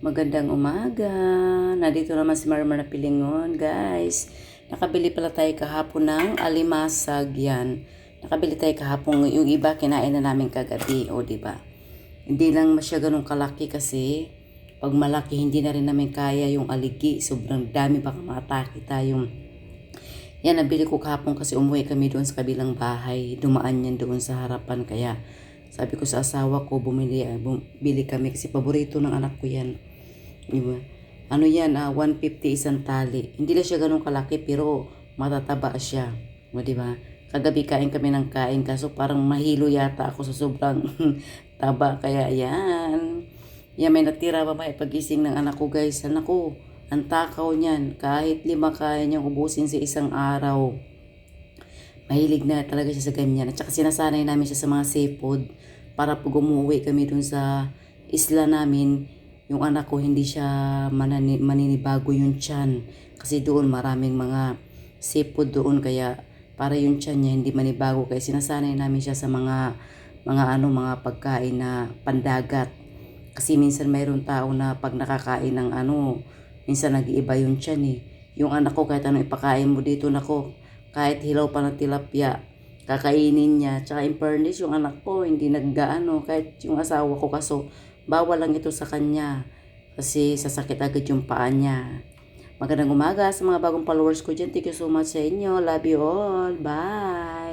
Magandang umaga. Nandito naman si Marmar na Pilingon, guys. Nakabili pala tayo kahapon ng alimasag yan. Nakabili tayo kahapon, yung iba kinain na namin kagabi, o di ba? Hindi lang siya ganun kalaki kasi pag malaki hindi na rin namin kaya yung aligi. Sobrang dami baka matake tayong. Yan, nabili ko kahapon kasi umuwi kami doon sa kabilang bahay. Dumaan yan doon sa harapan kaya sabi ko sa asawa ko, bumili kami kasi paborito ng anak ko yan. Diba? Ano yan, 150 isang tali. Hindi lang siya ganun kalaki pero matataba siya. O, diba? Kagabi kain kami ng kain kaso parang mahilo yata ako sa sobrang taba. Kaya yan. Yan, may natira pa pagising ng anak ko, guys. Anak ko, ang takaw niyan. Kahit 5 kaya niyang ubusin sa isang araw. Mahilig na talaga siya sa ganyan. At saka sinasanay namin siya sa mga seafood para pag umuwi kami dun sa isla namin, yung anak ko hindi siya maninibago yung tiyan. Kasi doon maraming mga seafood doon kaya para yung tiyan niya hindi manibago. Kaya sinasanay namin siya sa mga pagkain na pandagat. Kasi minsan mayroon tao na pag nakakain ng minsan nag-iiba yung tiyan eh. Yung anak ko kahit anong ipakain mo dito nako, kahit hilaw pa ng tilapia, kakainin niya. Tsaka in fairness, yung anak ko hindi naggaano, kahit yung asawa ko kaso bawal lang ito sa kanya kasi sasakit agad yung paa niya. Magandang umaga sa mga bagong followers ko dyan. Thank you so much sa inyo. Love you all. Bye!